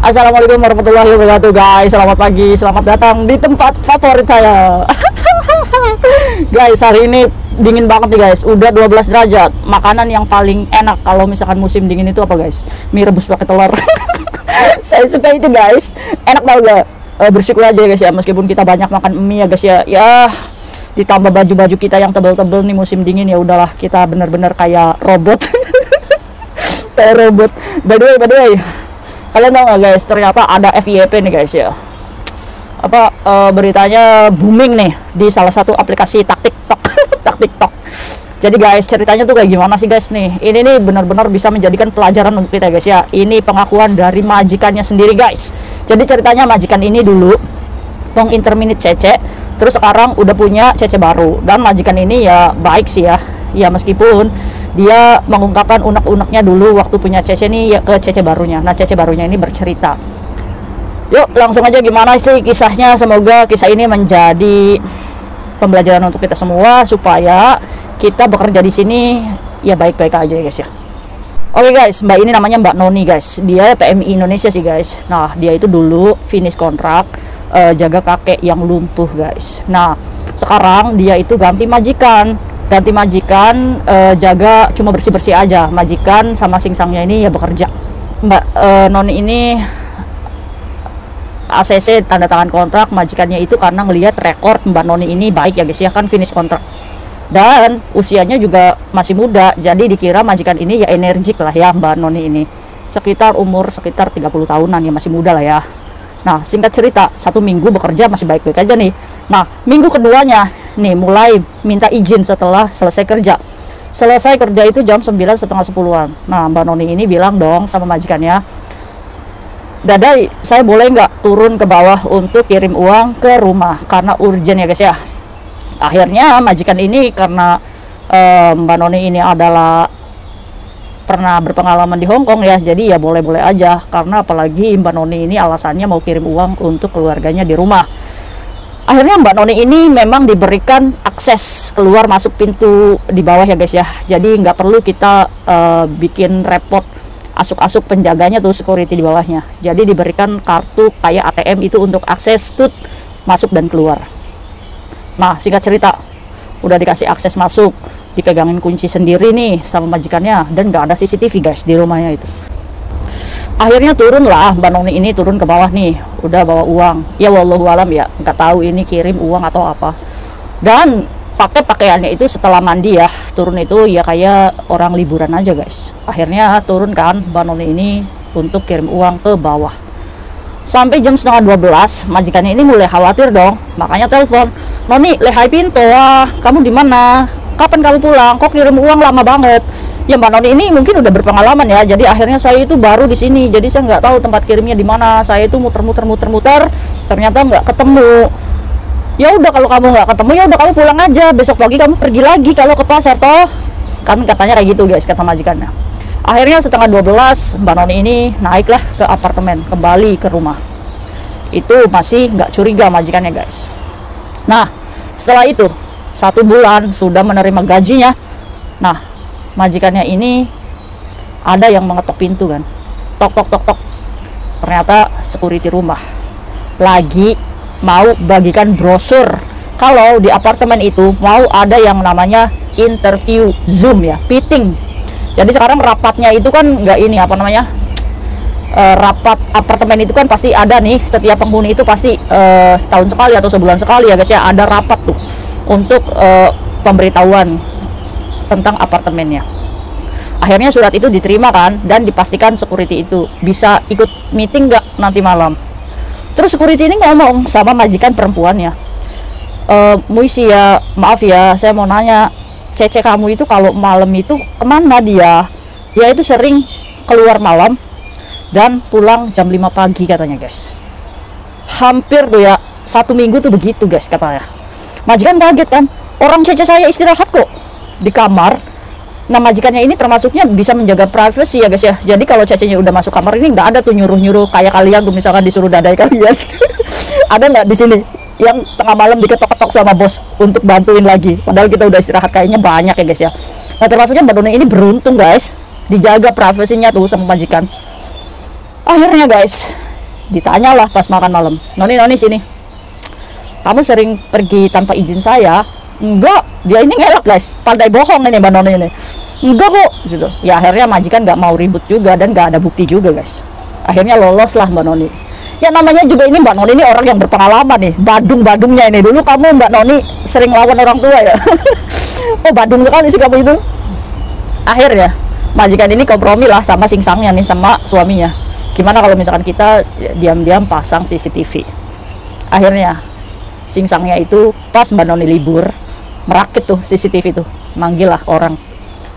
Assalamualaikum warahmatullahi wabarakatuh guys. Selamat pagi, selamat datang di tempat favorit saya. Guys, hari ini dingin banget nih guys. Udah 12 derajat. Makanan yang paling enak kalau misalkan musim dingin itu apa guys? Mie rebus pakai telur. Saya suka itu guys. Enak tau gak? Bersyukur aja guys ya, meskipun kita banyak makan mie ya guys ya. Ya, ditambah baju-baju kita yang tebel-tebel nih musim dingin, ya udahlah, kita bener-bener kayak robot. Kayak robot. By the way, kalian tahu nggak guys, ternyata ada FYP nih guys ya. Beritanya booming nih di salah satu aplikasi TikTok. Jadi guys, ceritanya tuh kayak gimana sih guys nih? Ini nih benar-benar bisa menjadikan pelajaran untuk kita guys ya. Ini pengakuan dari majikannya sendiri guys. Jadi ceritanya majikan ini dulu menginterminate Cece, terus sekarang udah punya Cece baru, dan majikan ini ya baik sih ya. Ya meskipun dia mengungkapkan unek-uneknya dulu waktu punya Cece nih ya ke Cece barunya. Nah, Cece barunya ini bercerita. Yuk langsung aja, gimana sih kisahnya? Semoga kisah ini menjadi pembelajaran untuk kita semua supaya kita bekerja di sini ya baik-baik aja ya guys ya. Oke guys, Mbak ini namanya Mbak Noni guys. Dia PMI Indonesia sih guys. Nah, dia itu dulu finish kontrak jaga kakek yang lumpuh guys. Nah, sekarang dia itu ganti majikan, jaga cuma bersih-bersih aja. Majikan sama singsangnya ini ya bekerja. Mbak Noni ini ACC tanda tangan kontrak majikannya itu karena ngelihat rekor Mbak Noni ini baik ya guys ya, kan finish kontrak. Dan usianya juga masih muda, jadi dikira majikan ini ya energik lah ya Mbak Noni ini. Umur sekitar 30 tahunan ya, masih muda lah ya. Nah, singkat cerita, 1 minggu bekerja masih baik-baik aja nih. Nah, minggu keduanya nih mulai minta izin setelah selesai kerja. Selesai kerja itu jam 9 setengah 10-an. Nah, Mbak Noni ini bilang dong sama majikannya, "Dadai, saya boleh nggak turun ke bawah untuk kirim uang ke rumah karena urgent ya guys ya." Akhirnya majikan ini karena Mbak Noni ini adalah pernah berpengalaman di Hong Kong ya, jadi ya boleh-boleh aja, karena apalagi Mbak Noni ini alasannya mau kirim uang untuk keluarganya di rumah. Akhirnya Mbak Noni ini memang diberikan akses keluar masuk pintu di bawah ya guys ya, jadi nggak perlu kita bikin repot asuk-asuk penjaganya tuh, security di bawahnya. Jadi diberikan kartu kayak ATM itu untuk akses tut masuk dan keluar. Nah, singkat cerita, udah dikasih akses masuk, dipegangin kunci sendiri nih sama majikannya, dan nggak ada CCTV guys di rumahnya itu. Akhirnya turun lah Mbak Noni ini, turun ke bawah nih, udah bawa uang. Ya wallahu alam ya, nggak tahu ini kirim uang atau apa. Dan pakai pakaiannya itu setelah mandi ya, turun itu ya kayak orang liburan aja guys. Akhirnya turun kan Mbak Noni ini untuk kirim uang ke bawah. Sampai jam setengah 12, majikannya ini mulai khawatir dong, makanya telepon, "Noni, lehai pintu, kamu di mana? Kapan kamu pulang? Kok kirim uang lama banget?" Ya Mbak Noni ini mungkin udah berpengalaman ya, jadi akhirnya saya itu baru di sini, jadi saya nggak tahu tempat kirimnya di mana. Saya itu muter-muter, ternyata nggak ketemu. "Ya udah, kalau kamu nggak ketemu ya udah kamu pulang aja, besok pagi kamu pergi lagi kalau ke pasar toh." Kan katanya kayak gitu guys, kata majikannya. Akhirnya setengah 12 Mbak Noni ini naiklah ke apartemen, kembali ke rumah. Itu masih nggak curiga majikannya guys. Nah, setelah itu 1 bulan sudah menerima gajinya. Nah, majikannya ini ada yang mengetok pintu kan, tok. Ternyata security rumah lagi mau bagikan brosur kalau di apartemen itu mau ada yang namanya interview Zoom ya, meeting. Jadi sekarang rapatnya itu kan nggak ini apa namanya, rapat apartemen itu kan pasti ada nih, setiap penghuni itu pasti setahun sekali atau sebulan sekali ya guys ya, ada rapat tuh untuk pemberitahuan tentang apartemennya. Akhirnya surat itu diterima kan, dan dipastikan security itu bisa ikut meeting nggak nanti malam. Terus security ini ngomong sama majikan perempuannya, "Muisi ya, maaf ya, saya mau nanya, Cece kamu itu kalau malam itu kemana dia? Dia itu sering keluar malam dan pulang jam 5 pagi katanya guys." Hampir tuh ya 1 minggu tuh begitu guys katanya. Majikan kaget kan, orang Cece saya istirahat kok di kamar. Nah, majikannya ini termasuknya bisa menjaga privacy ya guys ya. Jadi kalau Cecenya udah masuk kamar ini nggak ada tuh nyuruh-nyuruh kayak kalian tuh, misalkan disuruh dadai kalian. Ada nggak di sini yang tengah malam diketok-ketok sama bos untuk bantuin lagi, padahal kita udah istirahat? Kayaknya banyak ya guys ya. Nah, termasuknya Mbak Noni ini beruntung guys, dijaga privasinya tuh sama majikan. Akhirnya guys, Ditanyalah pas makan malam, Noni sini, kamu sering pergi tanpa izin saya? Enggak, dia ini ngelak guys, pandai bohong ini Mbak Noni ini. Enggak kok gitu. Ya akhirnya majikan nggak mau ribut juga dan nggak ada bukti juga guys. Akhirnya lolos lah Mbak Noni. Ya namanya juga ini Mbak Noni ini orang yang berpengalaman nih, badung-badungnya ini. Dulu kamu Mbak Noni sering lawan orang tua ya. Oh badung sekali sih kamu itu. Akhirnya majikan ini kompromi lah sama singsangnya nih, sama suaminya. Gimana kalau misalkan kita diam-diam pasang CCTV. Akhirnya singsangnya itu pas Mbak Noni libur, merakit tuh CCTV tuh, manggil lah orang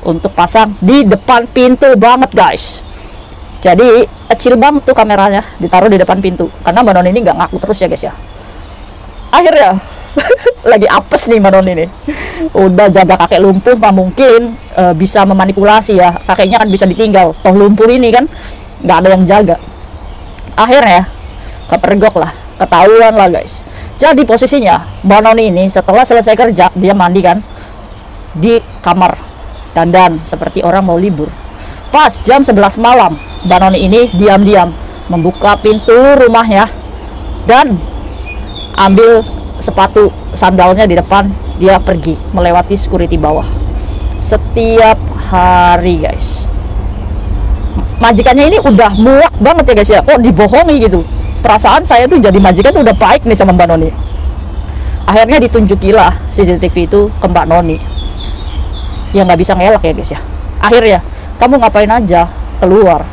untuk pasang di depan pintu banget guys. Jadi kecil banget tuh kameranya, ditaruh di depan pintu karena Mbak Noni ini nggak ngaku terus ya guys ya. Akhirnya lagi apes nih Mbak Noni nih, udah jaga kakek lumpuh mah mungkin bisa memanipulasi ya, kakeknya kan bisa ditinggal, toh lumpuh ini kan nggak ada yang jaga. Akhirnya kepergok lah, ketahuan lah guys. Jadi posisinya Mbak Noni ini setelah selesai kerja, dia mandi kan di kamar, dandan seperti orang mau libur. Pas jam 11 malam Mbak Noni ini diam-diam membuka pintu rumahnya dan ambil sepatu sandalnya di depan, dia pergi melewati security bawah setiap hari guys. Majikannya ini udah muak banget ya guys ya, kok dibohongi gitu. Perasaan saya tuh jadi majikan tuh udah baik nih sama Mbak Noni. Akhirnya ditunjukilah CCTV itu ke Mbak Noni. Ya nggak bisa ngelak ya guys ya. Akhirnya kamu ngapain aja keluar,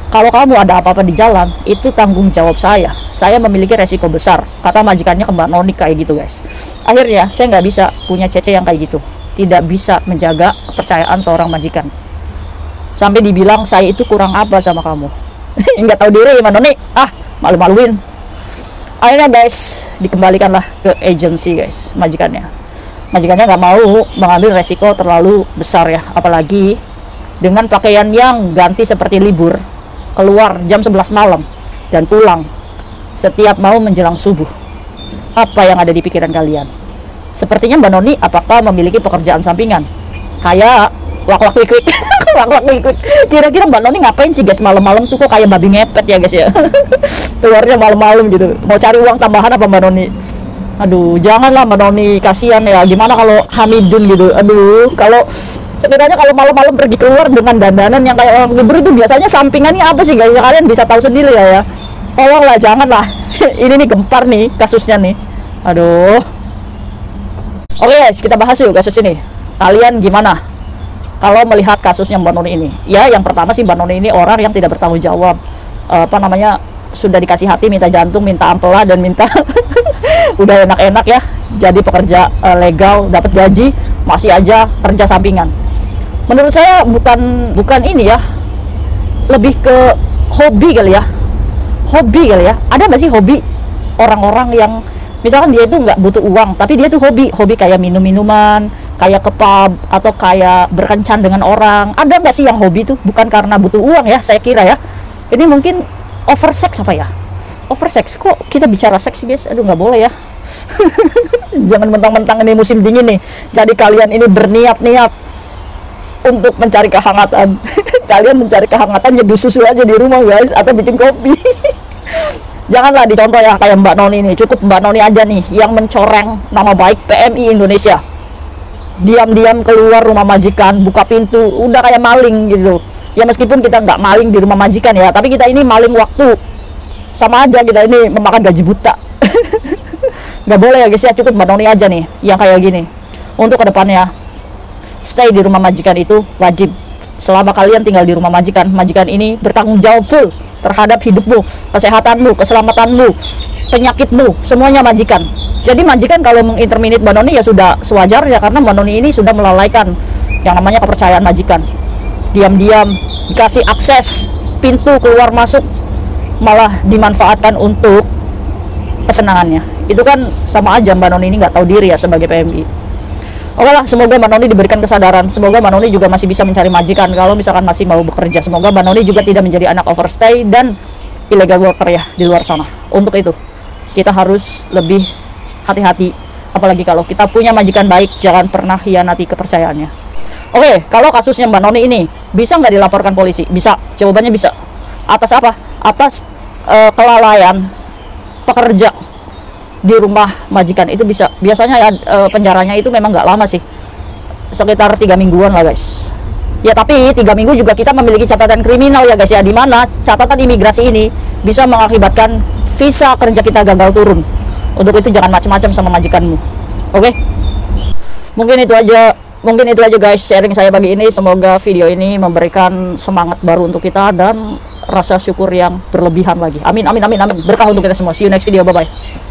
kalau kamu ada apa-apa di jalan itu tanggung jawab saya memiliki resiko besar, kata majikannya ke Mbak Noni kayak gitu guys. Akhirnya saya nggak bisa punya cece yang kayak gitu, tidak bisa menjaga kepercayaan seorang majikan, sampai dibilang saya itu kurang apa sama kamu. Nggak tahu diri Mbak Noni, malu-maluin. Akhirnya guys dikembalikanlah ke agensi guys, majikannya nggak mau mengambil resiko terlalu besar ya, apalagi dengan pakaian yang ganti seperti libur, keluar jam 11 malam dan pulang setiap mau menjelang subuh. Apa yang ada di pikiran kalian? Sepertinya Mbak Noni apakah memiliki pekerjaan sampingan kayak wak-wak wik-wik? Wak-wak wik-wik. Kira-kira Mbak Noni ngapain sih guys malam-malam tuh, kok kayak babi ngepet ya guys ya. Keluarnya malam-malam gitu, mau cari uang tambahan apa Mbak Noni? Aduh janganlah Mbak Noni, kasihan ya. Gimana kalau Hamidun gitu, aduh. Kalau sebenarnya kalau malam-malam pergi keluar dengan dandanan yang kayak orang libur itu biasanya sampingannya apa sih guys? Kalian bisa tahu sendiri ya. Tolonglah janganlah. Ini nih gempar nih kasusnya nih. Aduh. Oke guys, kita bahas yuk kasus ini. Kalian gimana kalau melihat kasusnya Mbak Noni ini? Ya yang pertama sih Mbak Noni ini orang yang tidak bertanggung jawab. Sudah dikasih hati minta jantung, minta ampela dan minta udah enak-enak ya jadi pekerja legal, dapat gaji, masih aja kerja sampingan. Menurut saya bukan ini ya, lebih ke hobi kali ya. Ada nggak sih hobi orang-orang yang misalkan dia itu nggak butuh uang tapi dia tuh hobi kayak minum-minuman, kayak ke pub atau kayak berkencan dengan orang? Ada nggak sih yang hobi tuh bukan karena butuh uang ya, saya kira ya. Ini mungkin oversex apa ya? Oversex, kok kita bicara seks guys? Aduh nggak boleh ya. Jangan mentang-mentang ini musim dingin nih jadi kalian ini berniat-niat untuk mencari kehangatan. Kalian mencari kehangatan nyeduh susu aja di rumah guys, atau bikin kopi. Janganlah dicontoh ya kayak Mbak Noni ini. Cukup Mbak Noni aja nih yang mencoreng nama baik PMI Indonesia. Diam-diam keluar rumah majikan, buka pintu, udah kayak maling gitu. Ya meskipun kita nggak maling di rumah majikan ya, tapi kita ini maling waktu. Sama aja kita ini memakan gaji buta. Nggak boleh ya guys ya, cukup Mbak Noni aja nih yang kayak gini. Untuk kedepannya stay di rumah majikan itu wajib. Selama kalian tinggal di rumah majikan, majikan ini bertanggung jawab full terhadap hidupmu, kesehatanmu, keselamatanmu, penyakitmu, semuanya majikan. Jadi majikan kalau menginterminate Mbak Noni ya sudah sewajarnya, karena Mbak Noni ini sudah melalaikan yang namanya kepercayaan majikan. Diam-diam dikasih akses pintu keluar masuk, malah dimanfaatkan untuk kesenangannya. Itu kan sama aja Mbak Noni ini nggak tahu diri ya sebagai PMI. Oke lah, semoga Mbak Noni diberikan kesadaran. Semoga Mbak Noni juga masih bisa mencari majikan kalau misalkan masih mau bekerja. Semoga Mbak Noni juga tidak menjadi anak overstay dan illegal worker ya di luar sana. Untuk itu kita harus lebih hati-hati, apalagi kalau kita punya majikan baik, jangan pernah hianati kepercayaannya. Oke, kalau kasusnya Mbak Noni ini bisa nggak dilaporkan polisi? Bisa, jawabannya bisa. Atas apa? Atas kelalaian pekerja di rumah majikan itu biasanya ya, penjaranya itu memang nggak lama sih, sekitar 3 mingguan lah guys. Ya tapi 3 minggu juga kita memiliki catatan kriminal ya guys ya, dimana catatan imigrasi ini bisa mengakibatkan visa kerja kita gagal turun. Untuk itu jangan macam-macam sama majikanmu. Oke? Mungkin itu aja guys sharing saya pagi ini. Semoga video ini memberikan semangat baru untuk kita dan rasa syukur yang berlebihan lagi. Amin amin amin amin. Berkah untuk kita semua. See you next video. Bye bye.